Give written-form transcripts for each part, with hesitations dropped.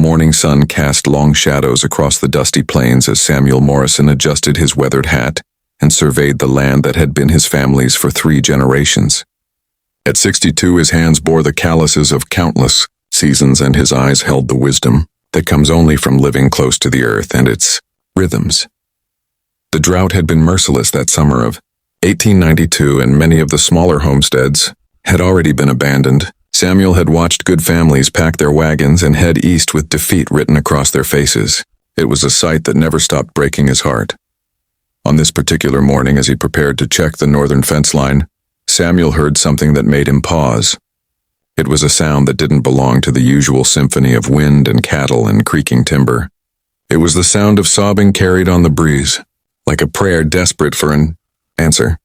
morning sun cast long shadows across the dusty plains as Samuel Morrison adjusted his weathered hat and surveyed the land that had been his family's for 3 generations. At 62, his hands bore the calluses of countless seasons, and his eyes held the wisdom that comes only from living close to the earth and its rhythms. The drought had been merciless that summer of 1892, and many of the smaller homesteads had already been abandoned. Samuel had watched good families pack their wagons and head east with defeat written across their faces. It was a sight that never stopped breaking his heart. On this particular morning, as he prepared to check the northern fence line, Samuel heard something that made him pause. It was a sound that didn't belong to the usual symphony of wind and cattle and creaking timber. It was the sound of sobbing carried on the breeze, like a prayer desperate for an answer.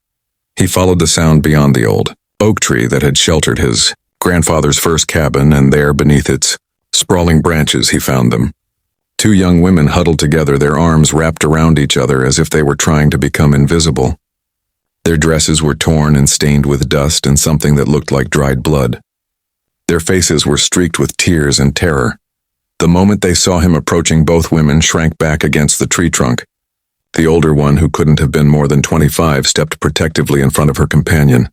He followed the sound beyond the old oak tree that had sheltered his grandfather's first cabin, and there, beneath its sprawling branches, he found them. 2 young women huddled together, their arms wrapped around each other as if they were trying to become invisible. Their dresses were torn and stained with dust and something that looked like dried blood. Their faces were streaked with tears and terror. The moment they saw him approaching, both women shrank back against the tree trunk. The older one, who couldn't have been more than 25, stepped protectively in front of her companion.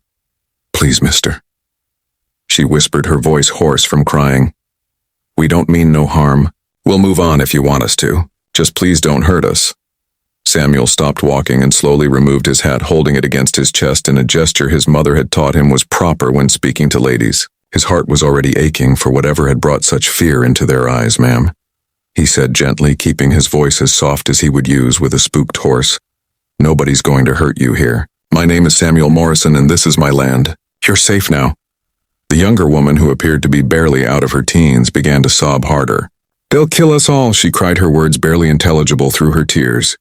"Please, mister," she whispered, her voice hoarse from crying. "We don't mean no harm. We'll move on if you want us to. Just please don't hurt us." Samuel stopped walking and slowly removed his hat, holding it against his chest in a gesture his mother had taught him was proper when speaking to ladies. His heart was already aching for whatever had brought such fear into their eyes. "Ma'am," he said gently, keeping his voice as soft as he would use with a spooked horse. "Nobody's going to hurt you here. My name is Samuel Morrison, and this is my land. You're safe now." The younger woman, who appeared to be barely out of her teens, began to sob harder. "They'll kill us all," she cried, her words barely intelligible through her tears.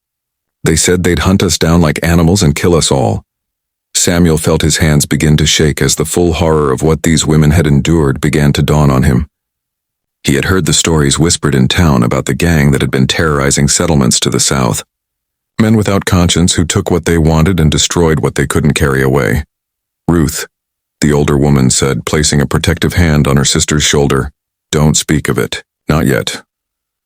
"They said they'd hunt us down like animals and kill us all." Samuel felt his hands begin to shake as the full horror of what these women had endured began to dawn on him. He had heard the stories whispered in town about the gang that had been terrorizing settlements to the south. Men without conscience who took what they wanted and destroyed what they couldn't carry away. "Ruth," the older woman said, placing a protective hand on her sister's shoulder, "don't speak of it. Not yet."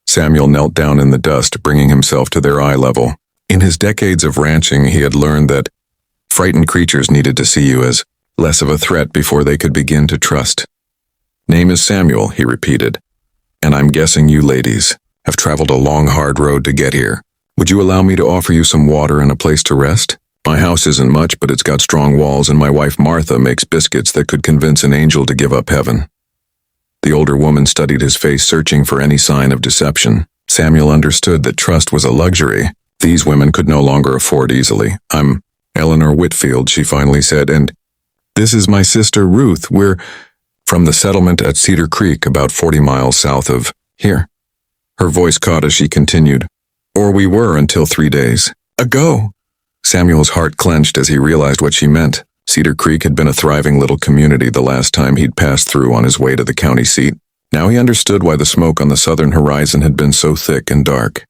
Samuel knelt down in the dust, bringing himself to their eye level. In his decades of ranching, he had learned that frightened creatures needed to see you as less of a threat before they could begin to trust. "Name is Samuel," he repeated, "and I'm guessing you ladies have traveled a long, hard road to get here. Would you allow me to offer you some water and a place to rest? My house isn't much, but it's got strong walls, and my wife Martha makes biscuits that could convince an angel to give up heaven." The older woman studied his face, searching for any sign of deception. Samuel understood that trust was a luxury these women could no longer afford easily. "I'm Eleanor Whitfield," she finally said, "and this is my sister Ruth. We're from the settlement at Cedar Creek, about 40 miles south of here." Her voice caught as she continued, "Or we were until 3 days ago." Samuel's heart clenched as he realized what she meant. Cedar Creek had been a thriving little community the last time he'd passed through on his way to the county seat. Now he understood why the smoke on the southern horizon had been so thick and dark.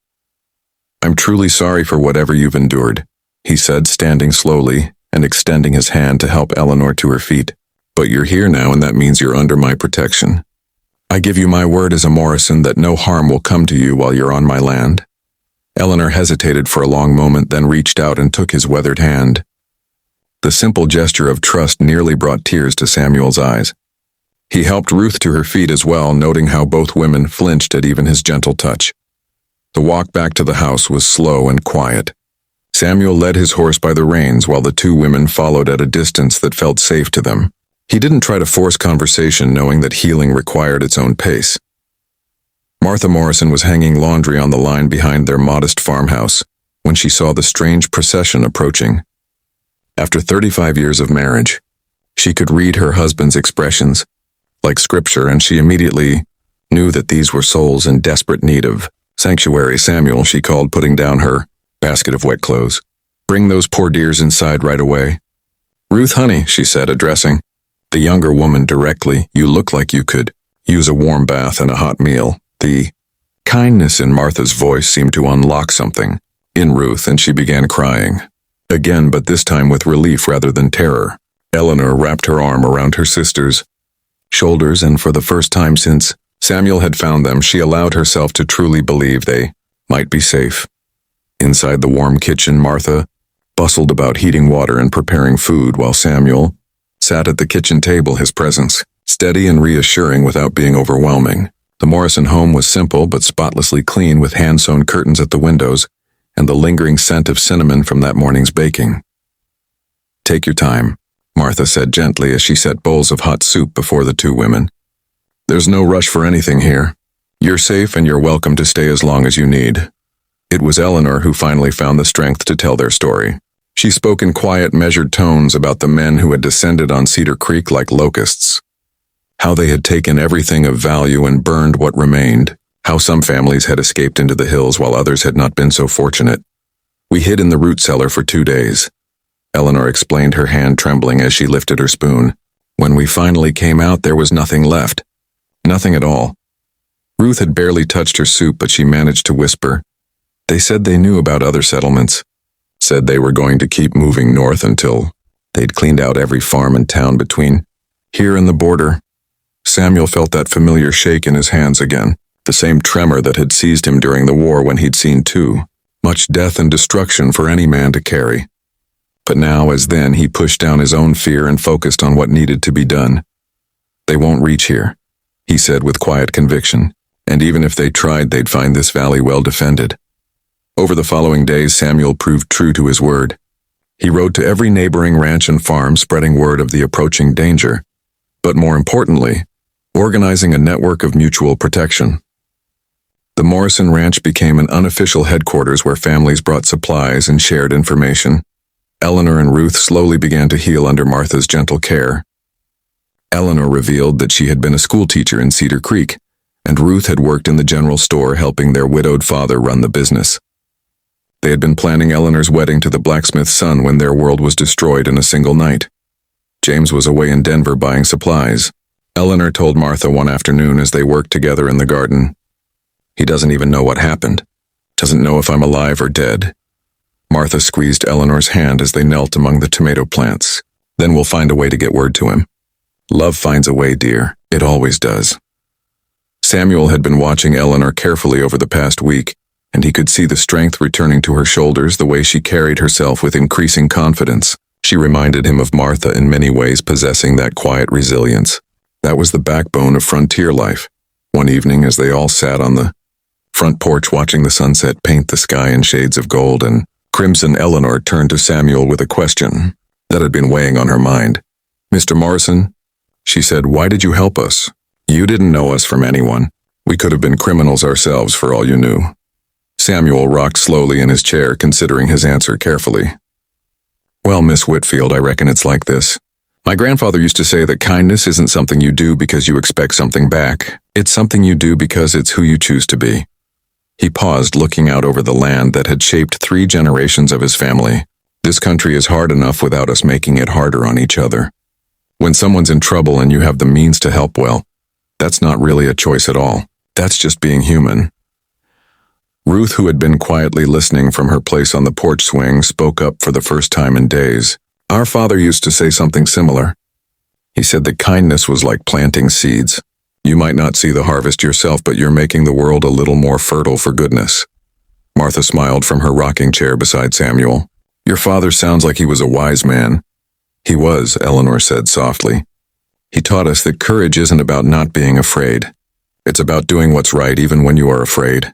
"I'm truly sorry for whatever you've endured," he said, standing slowly and extending his hand to help Eleanor to her feet. "But you're here now, and that means you're under my protection. I give you my word as a Morrison that no harm will come to you while you're on my land." Eleanor hesitated for a long moment, then reached out and took his weathered hand. The simple gesture of trust nearly brought tears to Samuel's eyes. He helped Ruth to her feet as well, noting how both women flinched at even his gentle touch. The walk back to the house was slow and quiet. Samuel led his horse by the reins while the 2 women followed at a distance that felt safe to them. He didn't try to force conversation, knowing that healing required its own pace. Martha Morrison was hanging laundry on the line behind their modest farmhouse when she saw the strange procession approaching. After 35 years of marriage, she could read her husband's expressions like scripture, and she immediately knew that these were souls in desperate need of sanctuary. "Samuel," she called, putting down her basket of wet clothes, "bring those poor dears inside right away." "Ruth, honey," she said, addressing the younger woman directly, "you look like you could use a warm bath and a hot meal." The kindness in Martha's voice seemed to unlock something in Ruth, and she began crying again, but this time with relief rather than terror. Eleanor wrapped her arm around her sister's shoulders, and for the first time since Samuel had found them. She allowed herself to truly believe they might be safe. Inside the warm kitchen, Martha bustled about heating water and preparing food while Samuel sat at the kitchen table, his presence steady and reassuring without being overwhelming. The Morrison home was simple but spotlessly clean, with hand-sewn curtains at the windows and the lingering scent of cinnamon from that morning's baking. "Take your time," Martha said gently as she set bowls of hot soup before the two women. "There's no rush for anything here. You're safe and you're welcome to stay as long as you need." It was Eleanor who finally found the strength to tell their story. She spoke in quiet, measured tones about the men who had descended on Cedar Creek like locusts, how they had taken everything of value and burned what remained, how some families had escaped into the hills while others had not been so fortunate. "We hid in the root cellar for 2 days," Eleanor explained, her hand trembling as she lifted her spoon. "When we finally came out, there was nothing left. Nothing at all." Ruth had barely touched her soup, but she managed to whisper, "They said they knew about other settlements. Said they were going to keep moving north until they'd cleaned out every farm and town between here and the border." Samuel felt that familiar shake in his hands again, the same tremor that had seized him during the war when he'd seen too much death and destruction for any man to carry. But now, as then, he pushed down his own fear and focused on what needed to be done. "They won't reach here," he said with quiet conviction, "and even if they tried, they'd find this valley well defended." Over the following days, Samuel proved true to his word. He rode to every neighboring ranch and farm, spreading word of the approaching danger, but more importantly, organizing a network of mutual protection. The Morrison Ranch became an unofficial headquarters where families brought supplies and shared information. Eleanor and Ruth slowly began to heal under Martha's gentle care. Eleanor revealed that she had been a schoolteacher in Cedar Creek, and Ruth had worked in the general store helping their widowed father run the business. They had been planning Eleanor's wedding to the blacksmith's son when their world was destroyed in a single night. James was away in Denver buying supplies. Eleanor told Martha one afternoon as they worked together in the garden, "He doesn't even know what happened. Doesn't know if I'm alive or dead." Martha squeezed Eleanor's hand as they knelt among the tomato plants. "Then we'll find a way to get word to him. Love finds a way, dear. It always does." Samuel had been watching Eleanor carefully over the past week, and he could see the strength returning to her shoulders, the way she carried herself with increasing confidence. She reminded him of Martha in many ways, possessing that quiet resilience. That was the backbone of frontier life. One evening, as they all sat on the front porch watching the sunset paint the sky in shades of gold and crimson, Eleanor turned to Samuel with a question that had been weighing on her mind. "Mr. Morrison," she said, "why did you help us? You didn't know us from anyone. We could have been criminals ourselves for all you knew." Samuel rocked slowly in his chair, considering his answer carefully. "Well, Miss Whitfield, I reckon it's like this. My grandfather used to say that kindness isn't something you do because you expect something back. It's something you do because it's who you choose to be." He paused, looking out over the land that had shaped 3 generations of his family. "This country is hard enough without us making it harder on each other. When someone's in trouble and you have the means to help, well, that's not really a choice at all. That's just being human." Ruth, who had been quietly listening from her place on the porch swing, spoke up for the first time in days. "Our father used to say something similar. He said that kindness was like planting seeds. You might not see the harvest yourself, but you're making the world a little more fertile for goodness." Martha smiled from her rocking chair beside Samuel. "Your father sounds like he was a wise man." "He was," Eleanor said softly. "He taught us that courage isn't about not being afraid. It's about doing what's right even when you are afraid."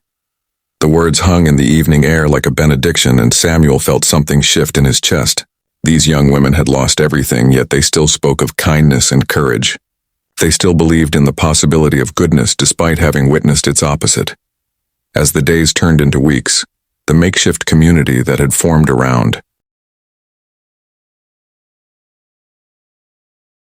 The words hung in the evening air like a benediction, and Samuel felt something shift in his chest. These young women had lost everything, yet they still spoke of kindness and courage. They still believed in the possibility of goodness despite having witnessed its opposite. As the days turned into weeks, the makeshift community that had formed around